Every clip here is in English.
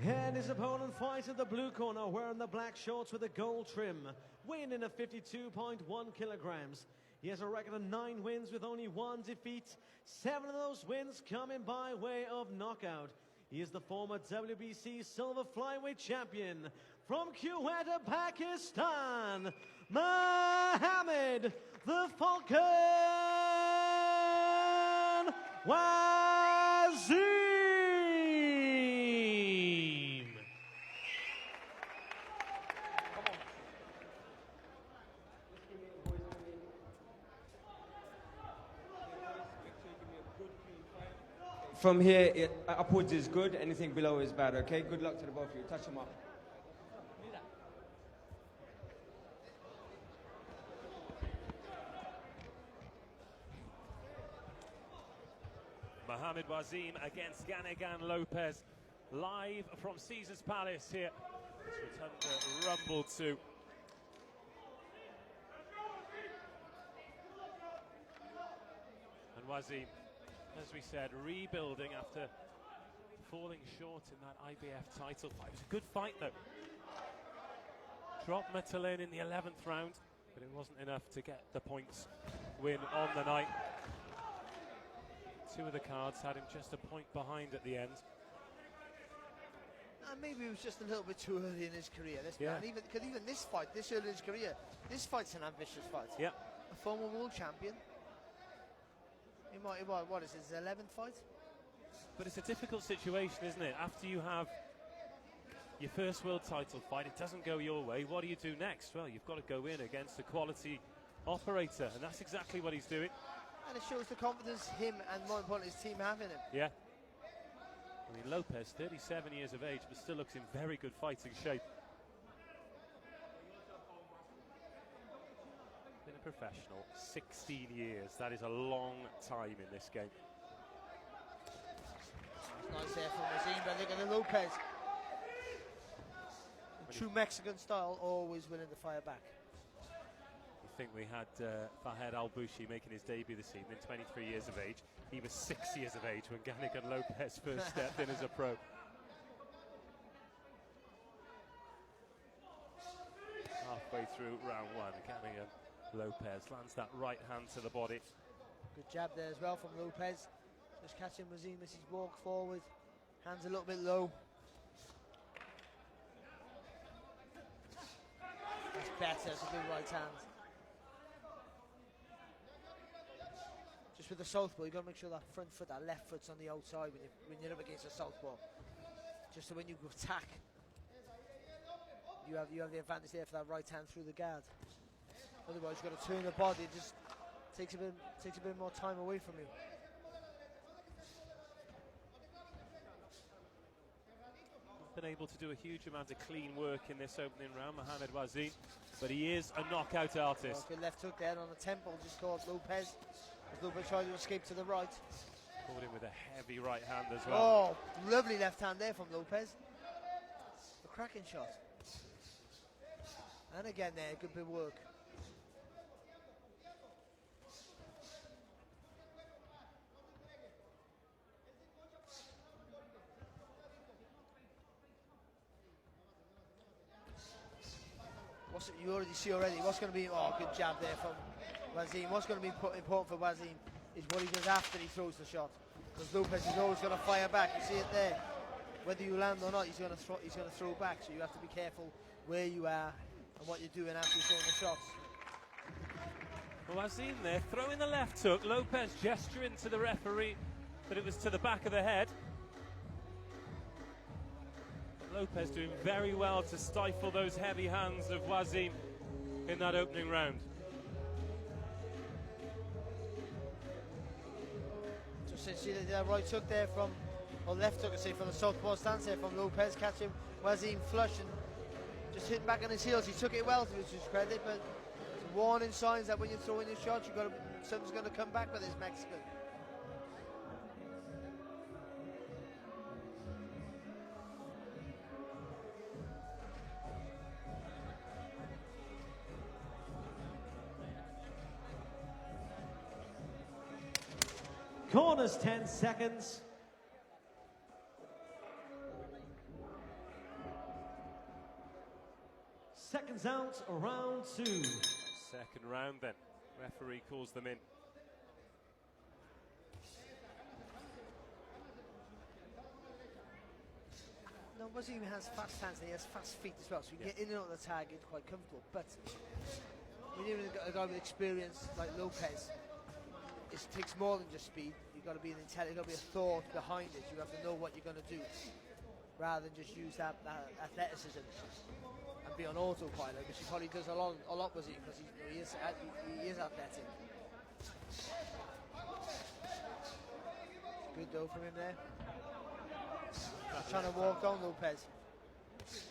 And his opponent fights at the blue corner, wearing the black shorts with a gold trim, weighing in at 52.1 kilograms. He has a record of 9 wins with only 1 defeat. 7 of those wins coming by way of knockout. He is the former WBC silver flyweight champion from Quetta, Pakistan, Mohammed the Falcon Waseem. From here, upwards is good, anything below is bad, okay? Good luck to the both of you. Touch them up. Mohammed Waseem against Lopez, live from Caesar's Palace here. It's Rotunda Rumble 2. And Waseem, as we said, rebuilding after falling short in that IBF title fight. It was a good fight though. Dropped Metalin in the 11th round, but it wasn't enough to get the points win on the night. 2 of the cards had him just a point behind at the end. Maybe it was just a little bit too early in his career. This yeah. man, even this fight, this early in his career, this fight's an ambitious fight. Yeah. A former world champion. What is his 11th fight? But it's a difficult situation, isn't it? After you have your first world title fight, it doesn't go your way. What do you do next? Well, you've got to go in against a quality operator, and that's exactly what he's doing. And it shows the confidence him and, more importantly, his team have in him. Yeah. I mean, Lopez, 37 years of age, but still looks in very good fighting shape. Been a professional 16 years. That is a long time in this game. Nice there from Waseem, but look at the Lopez. In true Mexican style, always willing to fire back. You think we had Fahed Al-Bushi making his debut this evening, 23 years of age. He was 6 years of age when Ganigan Lopez first stepped in as a pro. Halfway through round 1, Ganigan Lopez lands that right hand to the body. Good jab there as well from Lopez. Just catching Waseem as he's walked forward. Hands a little bit low. That's better, it's a good right hand. Just with the southpaw, you've got to make sure that front foot, that left foot's on the outside when you're up against a southpaw. Just so when you attack, you have the advantage there for that right hand through the guard. Otherwise, you've got to turn the body. It just takes a bit more time away from you. Been able to do a huge amount of clean work in this opening round, Mohammed Waseem, but he is a knockout artist. Good left hook there on the temple, just caught Lopez. As Lopez tried to escape to the right. Caught him with a heavy right hand as well. Oh, lovely left hand there from Lopez. A cracking shot. And again there, good bit of work. You already see what's going to be, good jab there from Waseem. What's going to be important for Waseem is what he does after he throws the shot. Because Lopez is always going to fire back, you see it there. Whether you land or not, he's going to throw back, so you have to be careful where you are and what you're doing after you're throwing the shots. Well, Waseem there, throwing the left hook, Lopez gesturing to the referee that it was to the back of the head. Lopez doing very well to stifle those heavy hands of Waseem in that opening round. Just see the right hook there from, or left hook I say, from the southpaw stance there from Lopez, catching Waseem flush and just hitting back on his heels. He took it well to his credit, but warning signs that when you're throwing your shots, something's going to come back with this Mexican. Corners 10 seconds. Seconds out, round 2. Second round then. Referee calls them in. No, Waseem has fast hands and he has fast feet as well, so you can get in and out of the target quite comfortable. But when you're a guy with experience like Lopez, it takes more than just speed. You've got to be an intelligent, you've got to be a thought behind it. You have to know what you're going to do, rather than just use that athleticism and be on autopilot, which he probably does a lot with it, because he is athletic. Good though from him there. Trying to walk on Lopez. It's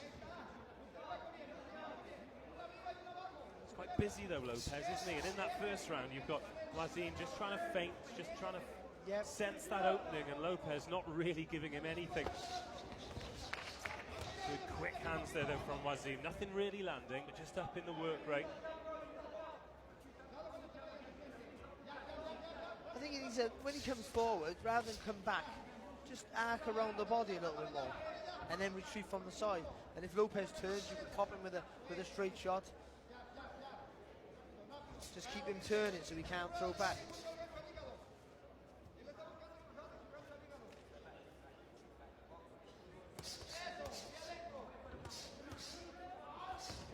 quite busy though, Lopez, isn't he? And in that first round, you've got Waseem just trying to feint, just trying to sense that opening, and Lopez not really giving him anything. Good quick hands there though from Waseem. Nothing really landing, but just up in the work rate. I think he needs when he comes forward, rather than come back, just arc around the body a little bit more, and then retreat from the side. And if Lopez turns, you can pop him with a straight shot. Just keep him turning so he can't throw back.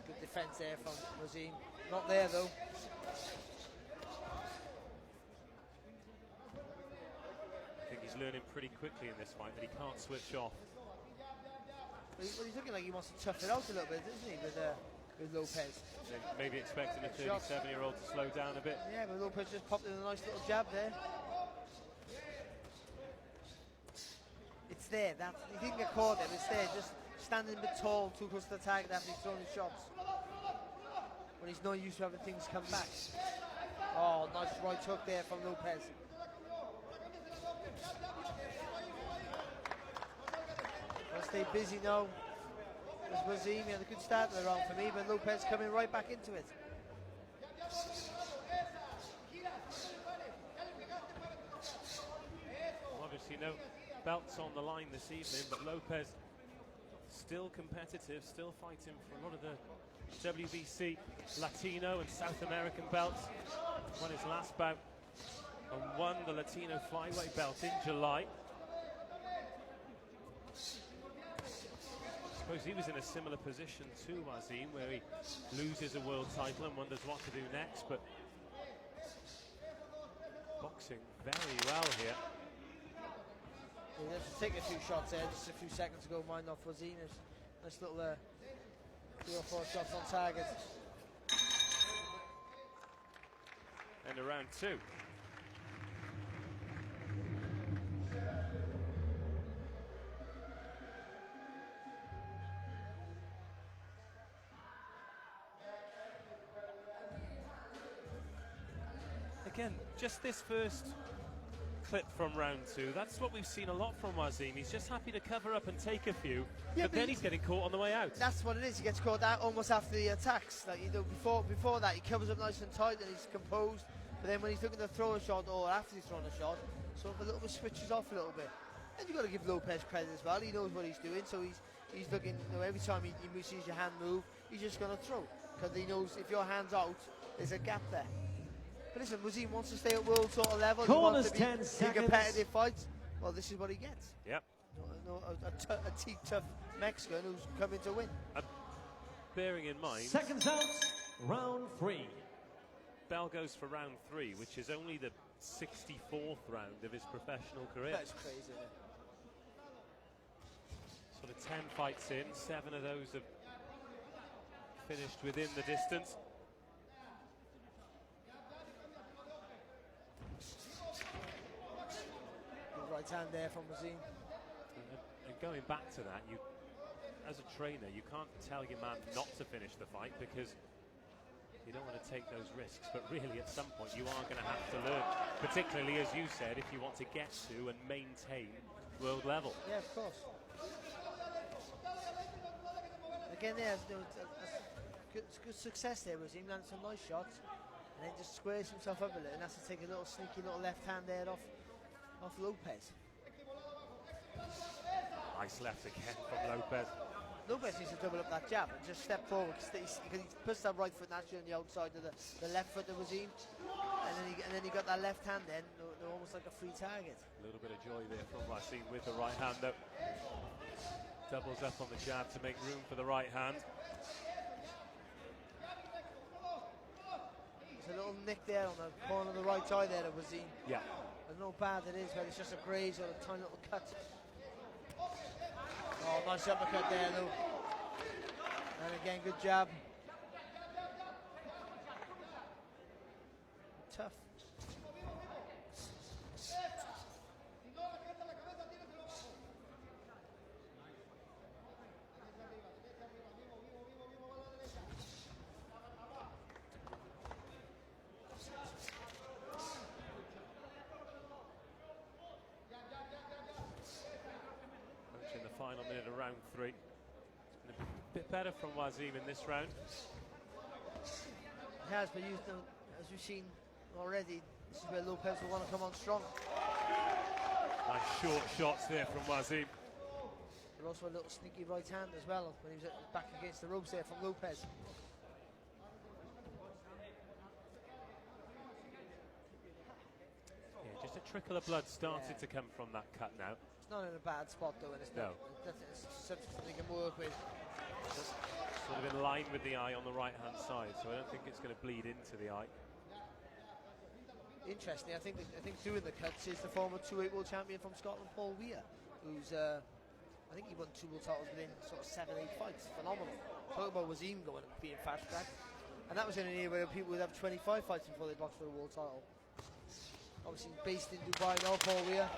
Good defense there from Waseem. Not there though. He's learning pretty quickly in this fight that he can't switch off. Well, he's looking like he wants to tough it out a little bit, doesn't he, with Lopez? Maybe expecting a 37-year-old to slow down a bit. Yeah, but Lopez just popped in a nice little jab there. It's there. He didn't get caught there, but it's there. Just standing a bit tall, too close to the target after he's thrown his shots. When he's not used to having things come back. Oh, nice right hook there from Lopez. Gotta stay busy now. There's Waseem, he had a good start of the round for me, but Lopez coming right back into it. Obviously no belts on the line this evening, but Lopez still competitive, still fighting for a lot of the WBC Latino and South American belts. Won his last bout and won the Latino flyweight belt in July. I suppose he was in a similar position to Waseem, where he loses a world title and wonders what to do next, but boxing very well here. Yeah, just take a few shots there, just a few seconds ago, mind off Waseem. Nice little 3 or 4 shots on target. And round 2. Again, just this first clip from round 2, that's what we've seen a lot from Waseem. He's just happy to cover up and take a few, but then he's getting caught on the way out. That's what it is. He gets caught out almost after the attacks. Like, you know, before that, he covers up nice and tight and he's composed. But then when he's looking to throw a shot, or after he's thrown a shot, sort of a little bit switches off a little bit. And you've got to give Lopez credit as well. He knows what he's doing, so he's looking. You know, every time he sees your hand move, he's just going to throw, because he knows if your hand's out, there's a gap there. But listen, Waseem wants to stay at world sort of level. Corners, he wants to be 10 seconds. in competitive fights. Well, this is what he gets. Yep. A tough Mexican who's coming to win. Bearing in mind, Seconds out, round 3. Bell goes for round 3, which is only the 64th round of his professional career. That's crazy, isn't it? Sort of 10 fights in, 7 of those have finished within the distance. Good right hand there from Waseem. And going back to that, you, as a trainer, you can't tell your man not to finish the fight, because you don't want to take those risks, but really at some point you are going to have to learn, particularly as you said, if you want to get to and maintain world level. Yeah, of course. Again, there's good success there. Waseem landed some nice shots and then just squares himself up a little and has to take a little sneaky little left hand there off Lopez. Nice left again from Lopez. Lopez needs to double up that jab and just step forward because he puts that right foot naturally on the outside of the left foot of Waseem, and then he got that left hand. Then they're almost like a free target. A little bit of joy there from Waseem with the right hand though. Doubles up on the jab to make room for the right hand. There's a little nick there on the corner of the right eye there of Waseem. Yeah. I don't know how bad it is, whether it's just a graze or a tiny little cut. Oh, nice uppercut there, though. And again, good jab. Tough. In the final minute of round 3. It's been a bit better from Waseem in this round. It has, but as we've seen already, this is where Lopez will want to come on strong. Nice short shots there from Waseem. But also a little sneaky right hand as well when he was back against the ropes there from Lopez. Yeah, just a trickle of blood started to come from that cut now. It's not in a bad spot though, and it's something they can work with. Sort of in line with the eye on the right hand side, so I don't think it's going to bleed into the eye. Interesting, I think doing the cuts is the former 2-weight world champion from Scotland, Paul Weir, who's I think he won 2 world titles within sort of 7-8 fights. Phenomenal. Talk about Waseem going and being fast tracked, and that was in an era where people would have 25 fights before they boxed for a world title. Obviously based in Dubai now, Paul Weir.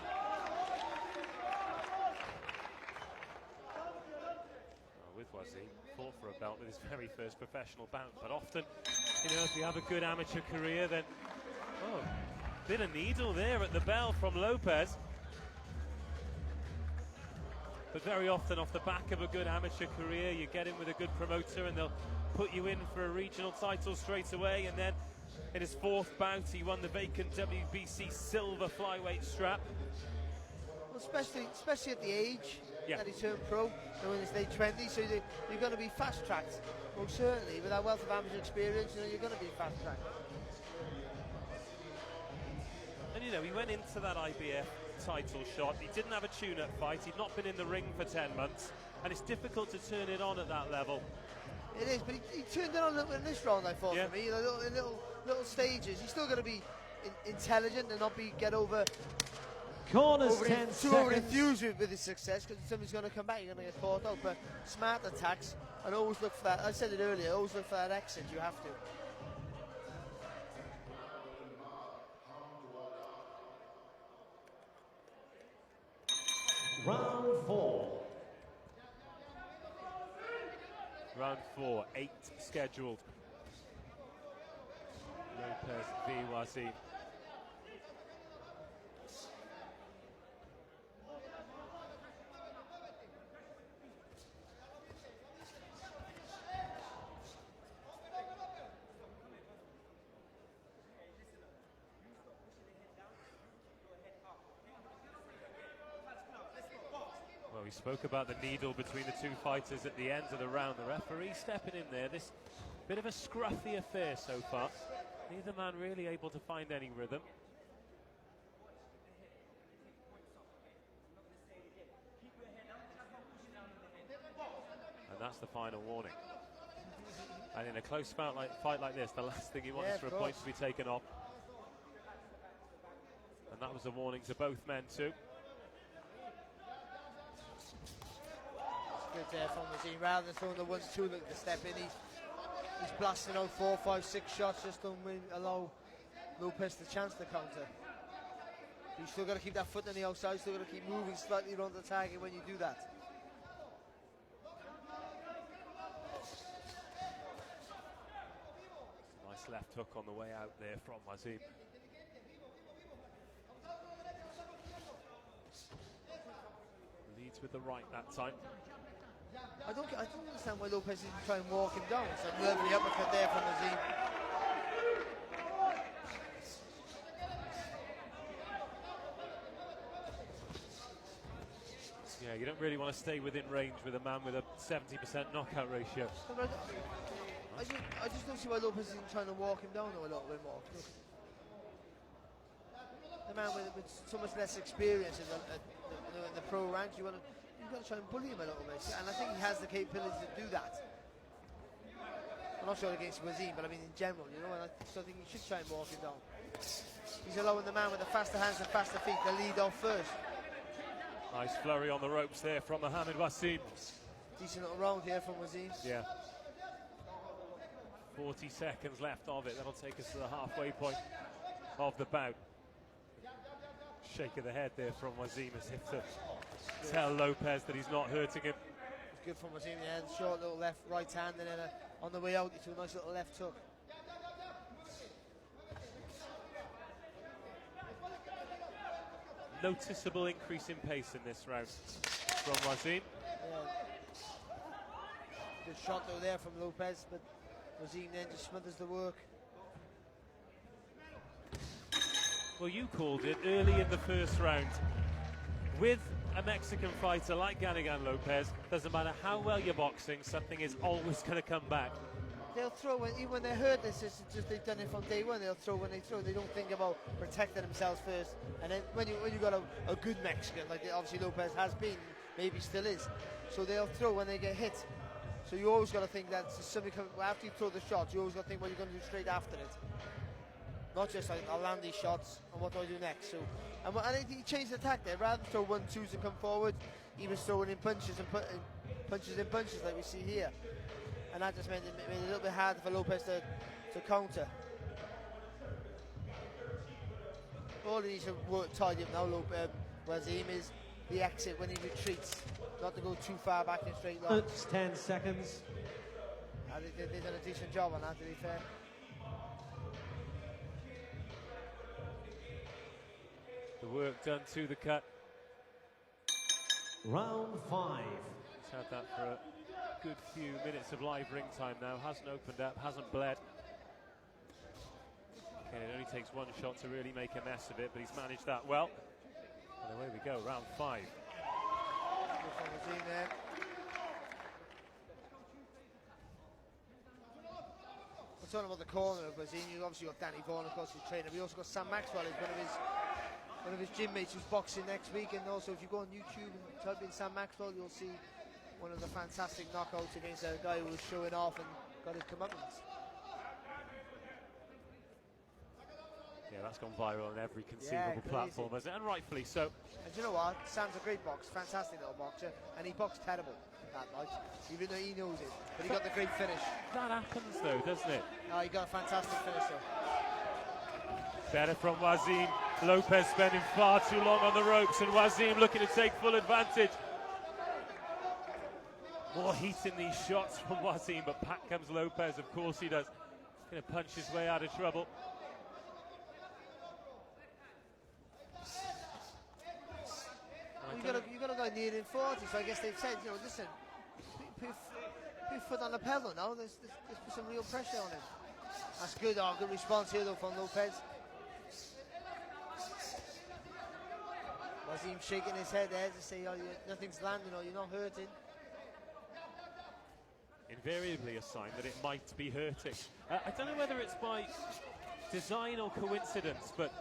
With Waseem, fought for a belt with his very first professional bout, but often, you know, if you have a good amateur career, then bit of needle there at the bell from Lopez. But very often off the back of a good amateur career, you get in with a good promoter and they'll put you in for a regional title straight away, and then in his 4th bout he won the vacant WBC silver flyweight strap. Well, especially at the age Yeah. that he turned pro, so in his late 20s, so you're going to be fast-tracked. Well, certainly, with that wealth of amateur experience, you know, you're going to be fast-tracked. And you know, he went into that IBF title shot. He didn't have a tune-up fight. He'd not been in the ring for 10 months, and it's difficult to turn it on at that level. It is, but he turned it on a little bit in this round, I thought, Yeah. for me. You know, in little stages. He's still going to be intelligent and not get Corners 10 too seconds. over-enthused with his success, because if somebody's going to come back, you're going to get caught out. But smart attacks, and always look for that. I said it earlier, always look for that exit. You have to. Round 4. Round 4, 8 scheduled. Lopez v. Waseem. Well, we spoke about the needle between the two fighters at the end of the round. The referee stepping in there. This bit of a scruffy affair so far. Neither man really able to find any rhythm. And that's the final warning. And in a close fight like this, the last thing you want is for a point to be taken off. And that was a warning to both men too. Good there from Waseem. Rather than throwing the 1-2, look at the step in. He's blasting out 4, 5, 6 shots. Just don't allow Lopez the chance to counter. You still got to keep that foot on the outside. Still got to keep moving slightly around the target when you do that. Nice left hook on the way out there from Waseem. Leads with the right that time. I don't understand why Lopez didn't try and walk him down. It's a lovely uppercut there from Waseem. Yeah, you don't really want to stay within range with a man with a 70% knockout ratio. I just don't see why Lopez isn't trying to walk him down a little bit more. The man with so much less experience in the pro ranks, you've got to try and bully him a little bit. And I think he has the capability to do that. I'm not sure against Waseem, but I mean in general, you know, and I still think you should try and walk him down. He's allowing the man with the faster hands and faster feet to lead off first. Nice flurry on the ropes there from Mohamed Waseem. Decent little round here from Waseem. Yeah. 40 seconds left of it. That'll take us to the halfway point of the bout. Shake of the head there from Waseem as if to tell Lopez that he's not hurting him. It's good from Waseem, yeah. Short little left, right hand, and then on the way out, he threw a nice little left hook. Noticeable increase in pace in this round from Waseem. Yeah. Good shot though there from Lopez, but Waseem then just smothers the work. Well, you called it early in the first round. With a Mexican fighter like Ganigan Lopez, doesn't matter how well you're boxing, something is always going to come back. They'll throw even when they heard this. It's just they've done it from day one. They'll throw when they throw. They don't think about protecting themselves first. And then when you got a good Mexican like obviously Lopez has been, maybe still is, so they'll throw when they get hit. So you always got to think that somebody after you throw the shots, you always got to think what you're going to do straight after it. Not just like I'll land these shots and what do I do next. So and he changed the attack there. Rather than throw 1-2s and come forward, he was throwing in punches and punches like we see here. And that just made it a little bit harder for Lopez to counter. All he needs to work tidy up now, Waseem, is the exit when he retreats. Not to go too far back in straight line. It's 10 seconds. They've done a decent job on that, to be fair. The work done to the cut. Round 5. He's had that for a good few minutes of live ring time now. Hasn't opened up, hasn't bled. Okay, it only takes one shot to really make a mess of it, but he's managed that well. And away we go, round 5. Good from Waseem there. We're talking about the corner of Waseem. You've obviously got Danny Vaughan, of course, his trainer. We also got Sam Maxwell, who's one of his gym mates who's boxing next week. And also, if you go on YouTube and type in Sam Maxwell, you'll see one of the fantastic knockouts against a guy who was showing off and got his comeuppance. Yeah, that's gone viral on every conceivable platform, hasn't it? And rightfully so. And you know what? Sam's a great boxer, fantastic little boxer, and he boxed terrible that night, even though he knows it. But he got the great finish. That happens though, doesn't it? No, he got a fantastic finish though. Better from Waseem. Lopez spending far too long on the ropes, and Waseem looking to take full advantage. More heat in these shots from Waseem, but back comes Lopez, of course he does. Going to punch his way out of trouble. You got a guy nearing 40, so I guess they've said, you know, listen, put foot on the pedal now. Let's put some real pressure on him. That's good. Oh, good response here though from Lopez. Waseem shaking his head there to say, oh, nothing's landing or you're not hurting. Invariably a sign that it might be hurting. I don't know whether it's by design or coincidence, but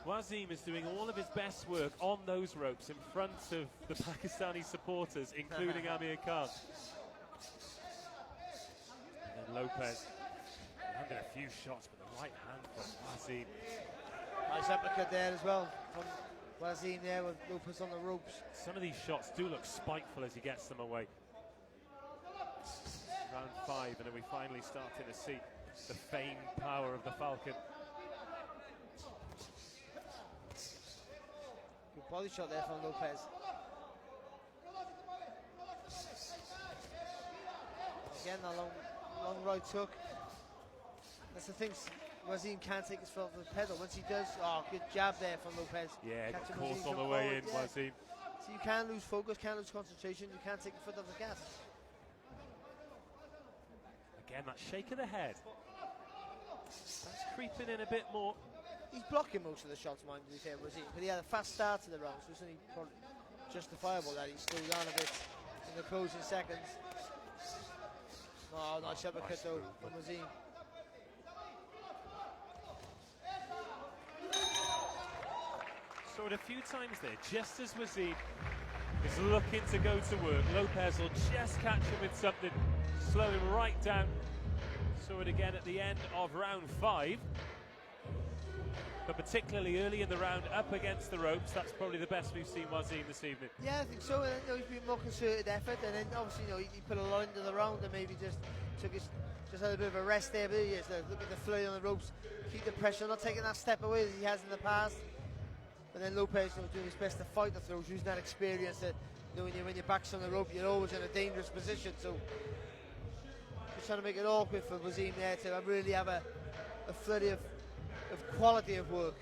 Waseem is doing all of his best work on those ropes in front of the Pakistani supporters, including Amir Khan. And then Lopez landed a few shots, but the right hand from Waseem. Nice uppercut there as well from Waseem there with Lopez on the ropes. Some of these shots do look spiteful as he gets them away. Round 5, and then we finally starting to see the famed power of the Falcon. Good body shot there from Lopez. Again, a long right hook. That's the thing, Waseem can't take his foot off the pedal. Once he does, oh, good jab there from Lopez. Yeah, Catching of course, Waseem on the from way forward, in, yeah. Waseem. So you can't lose focus, can't lose concentration, you can't take your foot off the gas. Again, that shake of the head. That's creeping in a bit more. He's blocking most of the shots, mind you, Waseem, but he had a fast start to the round, so he justifiable that he slowed down a bit in the closing seconds. No, nice uppercut though from Waseem. Saw it a few times there, just as Waseem is looking to go to work. Lopez will just catch him with something, slow him right down. Saw it again at the end of round 5. But particularly early in the round, up against the ropes, that's probably the best we've seen Waseem this evening. Yeah, I think so. And he's been more concerted effort, and then obviously he put a lot into the round and maybe just had a bit of a rest there. But yes, look at the flurry on the ropes, keep the pressure, not taking that step away as he has in the past. But then Lopez doing his best to fight the throws, using that experience that when your back's on the rope, you're always in a dangerous position. So just trying to make it awkward for Waseem there to really have a flurry of quality of work.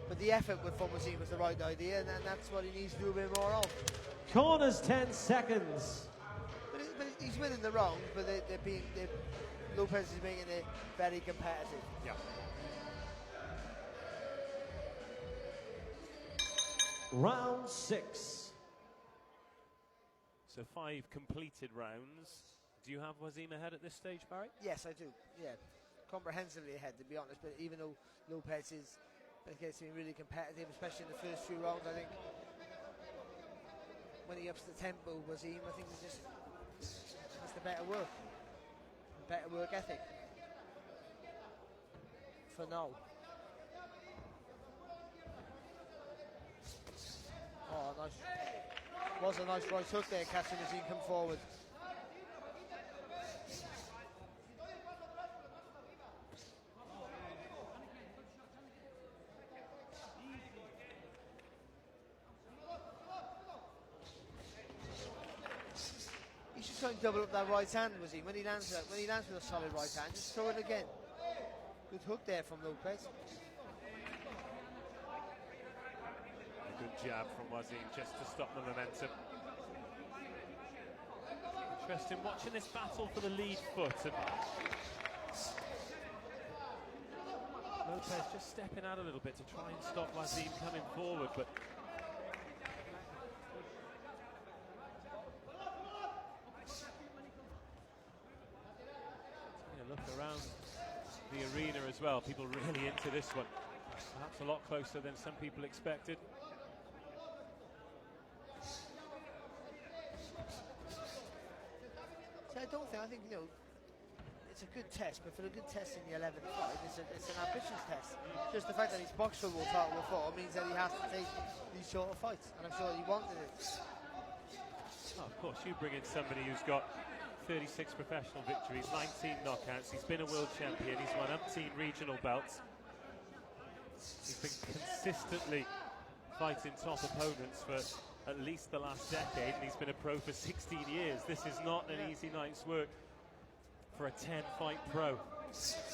But the effort from Waseem was the right idea, and that's what he needs to do a bit more of. Corners 10 seconds. But he's winning the round, but Lopez is making it very competitive. Yeah. Round 6. So 5 completed rounds. Do you have Waseem ahead at this stage, Barry? Yes, I do. Yeah, comprehensively ahead, to be honest. But even though Lopez is been really competitive, especially in the first few rounds, I think when he ups the tempo, Waseem, I think he just has the better work ethic for now. Oh, nice. Was a nice right hook there, catching Waseem come forward. He should try and double up that right hand, Waseem. When he lands with a solid right hand, just throw it again. Good hook there from Lopez. Good jab from Waseem just to stop the momentum. Interesting watching this battle for the lead foot. And Lopez just stepping out a little bit to try and stop Waseem coming forward, but taking a look around the arena as well, people really into this one. Perhaps a lot closer than some people expected. I think it's a good test, but for a good test in the 11th fight, it's an ambitious test. Just the fact that he's boxed for World Title before means that he has to take these shorter fights, and I'm sure he wanted it. Oh, of course, you bring in somebody who's got 36 professional victories, 19 knockouts. He's been a world champion. He's won umpteen regional belts. He's been consistently fighting top opponents for at least the last decade, and he's been a pro for 16 years. This is not an easy night's work for a 10-fight pro. That's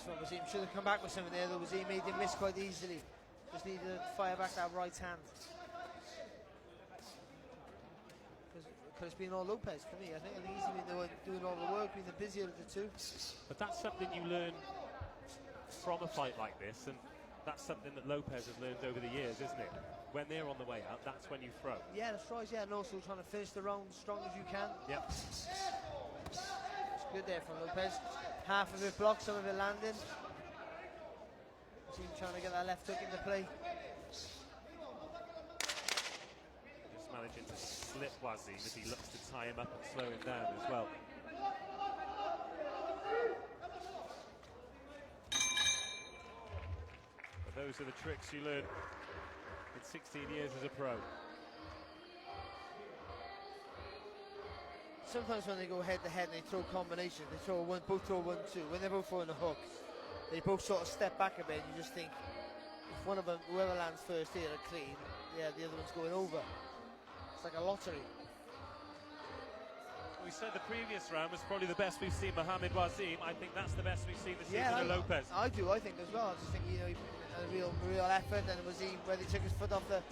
what Waseem should have come back with something there, though. Waseem made him miss quite easily. Just needed to fire back that right hand. Because it's been all Lopez for me. I think he's been doing all the work, being the busier of the two. But that's something you learn from a fight like this, and that's something that Lopez has learned over the years, isn't it? When they're on the way out, that's when you throw. Yeah, that's right, yeah, and also trying to finish the round as strong as you can. Yep. It's good there from Lopez. Half of it blocked, some of it landing. Waseem trying to get that left hook into play. Just managing to slip Waseem as he looks to tie him up and slow him down as well. Those are the tricks you learn in 16 years as a pro. Sometimes when they go head to head and they throw combinations, they throw both throw 1-2. When they're both throwing a hook, they both sort of step back a bit. And you just think, if one of them, whoever lands first here, are clean, yeah, the other one's going over. It's like a lottery. We said the previous round was probably the best we've seen Mohamed Waseem. I think that's the best we've seen this season of Lopez. I do, I think as well. I just think, he had a real effort, and Waseem, whether he took his foot off and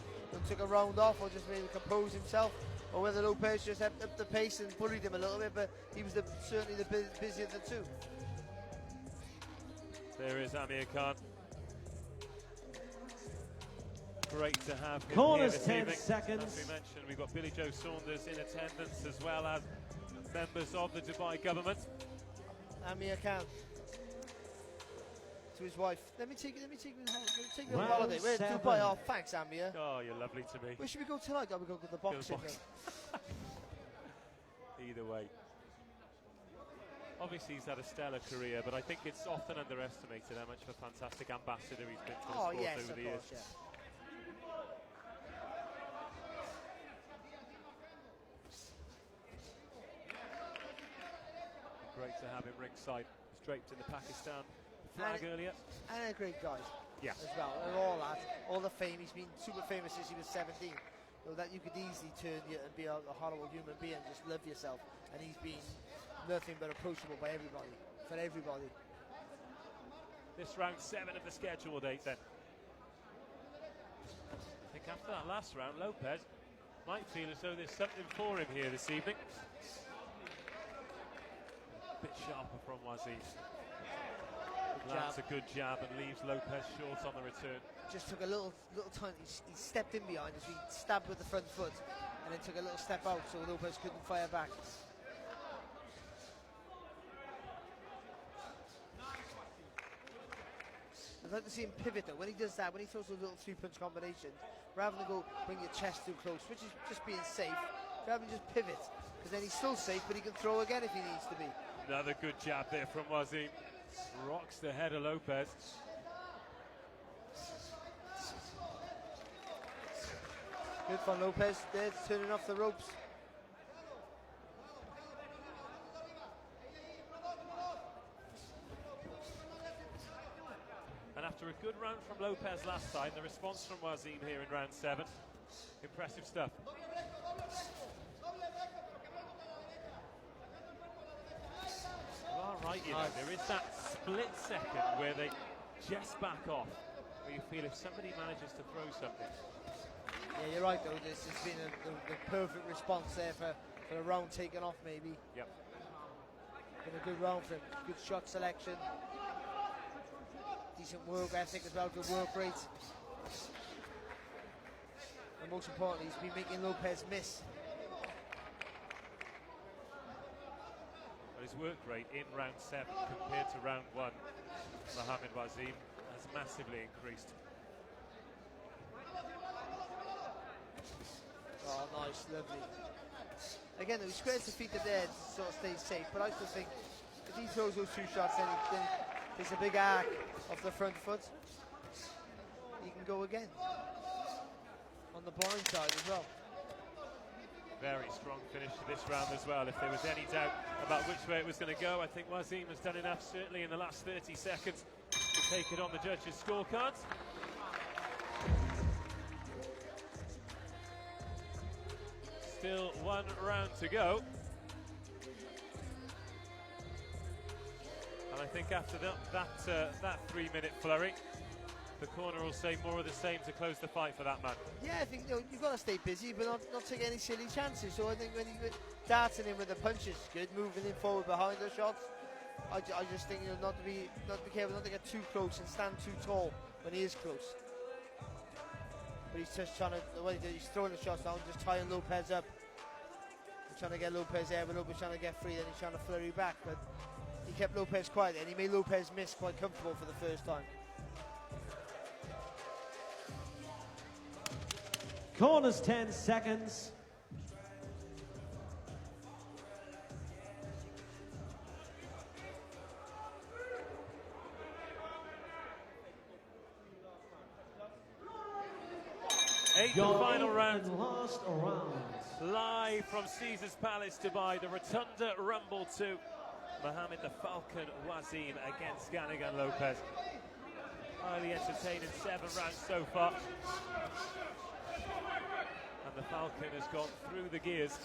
took a round off, or just maybe compose himself, or whether Lopez just upped up the pace and bullied him a little bit, but he was certainly the busier of the two. There is Amir Khan. Great to have him Corners, here this 10 evening. seconds. As we mentioned, we've got Billy Joe Saunders in attendance, as well as members of the Dubai government. Amir Khan to his wife. Let me take you on Round holiday. We're in 7. Dubai. Oh, thanks, Amir. Oh, you're lovely to me. Where should we go tonight? Oh, we go to the boxing. boxing. Either way. Obviously, he's had a stellar career, but I think it's often underestimated how much of a fantastic ambassador he's been for the sport yes, over of the course, years. yeah. Great to have him ringside. He's draped in the Pakistan flag earlier. And a great guy. Yeah. As well. And all that. All the fame. He's been super famous since he was 17. So that you could easily turn you and be a horrible human being, just live yourself. And he's been nothing but approachable by everybody. For everybody. This round 7 of the scheduled 8 then. I think after that last round, Lopez might feel as though there's something for him here this evening. A bit sharper from Waseem. Lands a good jab and leaves Lopez short on the return. Just took a little time. He stepped in behind as he stabbed with the front foot, and then took a little step out, so Lopez couldn't fire back. I'd like to see him pivot though. When he does that, when he throws those little 3-punch combinations, rather than go bring your chest too close, which is just being safe, rather than just pivot, because then he's still safe, but he can throw again if he needs to be. Another good jab there from Waseem. Rocks the head of Lopez. Good for Lopez there, turning off the ropes. And after a good round from Lopez last time, the response from Waseem here in round 7. Impressive stuff. You are right, you know, there is that split second where they just back off, where you feel if somebody manages to throw something. Yeah, you're right though, this has been the perfect response there for a round taken off maybe. Yep. Been a good round for him, good shot selection. Decent work ethic as well, good work rate. And most importantly, he's been making Lopez miss. But his work rate in round 7 compared to round 1, Mohamed Waseem has massively increased. Oh, nice, lovely. Again, it was great to feed the dead, sort of stay safe, but I still think if he throws those 2 shots, then there's a big arc of the front foot. He can go again. On the blind side as well. Very strong finish to this round as well. If there was any doubt about which way it was going to go, I think Waseem has done enough, certainly in the last 30 seconds, to take it on the judges' scorecards. Still 1 round to go. And I think after that 3-minute flurry, the corner will say more of the same to close the fight for that man. Yeah, I think you've got to stay busy, but not take any silly chances. So I think when you darting in with the punches is good, moving in forward behind the shots. I just think not to be careful, not to get too close and stand too tall when he is close. But he's just trying to, the way he's throwing the shots down, just tying Lopez up. He's trying to get Lopez there, but Lopez trying to get free, then he's trying to flurry back. But he kept Lopez quiet, and he made Lopez miss quite comfortable for the first time. Corners, 10 seconds. Eighth and final round. And last round. Live from Caesars Palace, Dubai, the Rotunda Rumble 2. Mohamed the Falcon Waseem against Ganigan Lopez. Highly entertaining 7 rounds so far. And the Falcon has gone through the gears.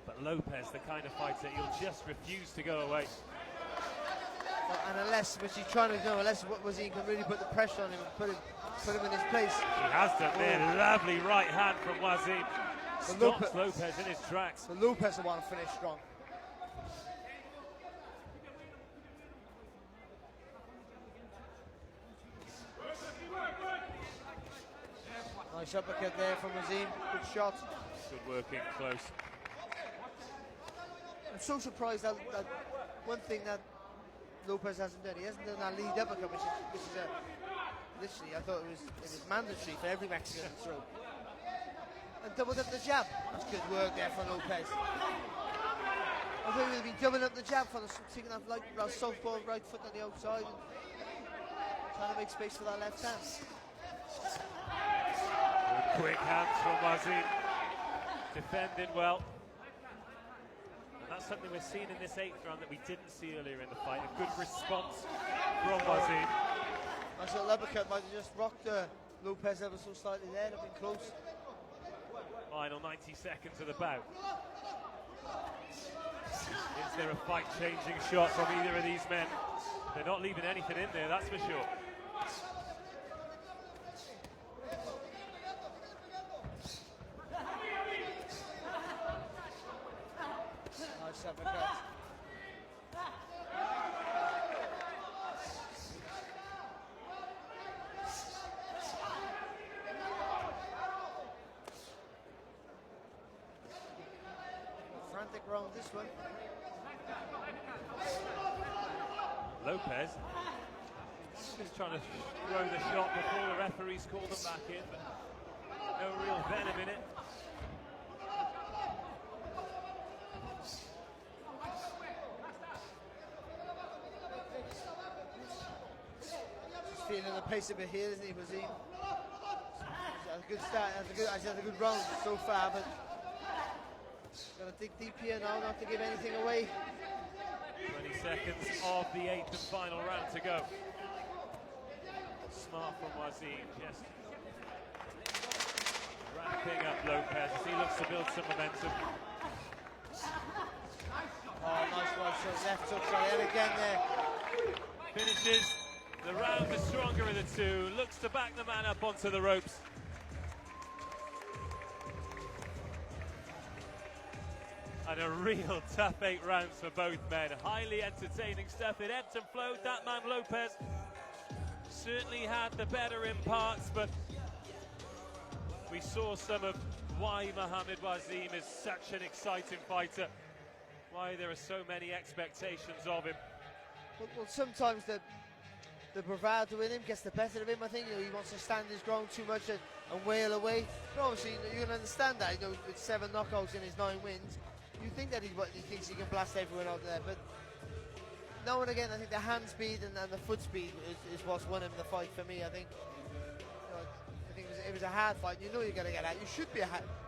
But Lopez, the kind of fighter, he'll just refuse to go away. And unless, which he's trying to do, unless Waseem can really put the pressure on him and put him in his place. He has done there. Lovely right hand from Waseem. Stops Lopez in his tracks. So Lopez will want to finish strong. Nice uppercut there from Waseem. Good shot. Good working close. I'm so surprised that one thing that Lopez hasn't done. He hasn't done that lead uppercut, which is literally, I thought it was mandatory for every Mexican to throw. And doubled up the jab. That's good work there from Lopez. I thought he would have been doubling up the jab for taking that southpaw right foot on the outside and trying to make space for that left hand. Good quick hands from Waseem. Defending well. And that's something we're seeing in this 8th round that we didn't see earlier in the fight. A good response from Waseem. Nice little uppercut, might have just rocked Lopez ever so slightly there, it'd been close. Final 90 seconds of the bout. Is there a fight-changing shot from either of these men? They're not leaving anything in there, that's for sure. Nice uppercut. Frantic round this one. Lopez just trying to throw the shot before the referees call them back in, but no real venom in it. He's feeling the pace a bit here, isn't he, Waseem? He's had a good start, he's had a good round so far, but got to dig deep here now, not to give anything away. 20 seconds of the 8th and final round to go. Smart from Waseem, just wrapping up Lopez as he looks to build some momentum. Oh, nice one, so left hook, sorry, and again there. Finishes the round, the stronger of the two, looks to back the man up onto the ropes. And a real tough 8 rounds for both men. Highly entertaining stuff. It ebbed and flowed. That man Lopez certainly had the better in parts, but we saw some of why Mohamed Waseem is such an exciting fighter, why there are so many expectations of him. Well, sometimes the bravado in him gets the better of him, I think. He wants to stand his ground too much and wail away. But obviously, you can understand that, with 7 knockouts in his 9 wins. You think that he thinks he can blast everyone out there, but now and again, I think the hand speed and the foot speed is what's won him the fight for me. I think, it was a hard fight. You know you're going to get out. You should be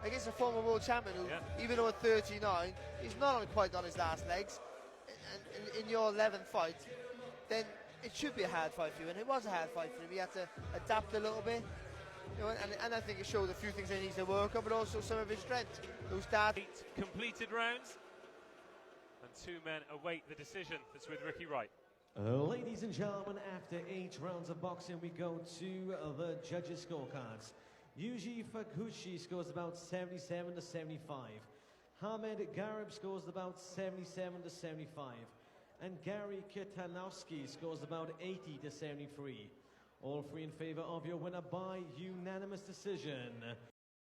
against a former world champion who, even though at 39, he's not quite on his last legs. And in your 11th fight, then it should be a hard fight for you, and it was a hard fight for him. He had to adapt a little bit. And I think it showed a few things he needs to work on, but also some of his strengths. Those 8 completed rounds, and 2 men await the decision. That's with Ricky Wright. Ladies and gentlemen, after 8 rounds of boxing, we go to the judges' scorecards. Yuji Fukushi scores about 77 to 75. Hamed Garib scores about 77 to 75. And Gary Kitanowski scores about 80 to 73. All 3 in favor of your winner by unanimous decision.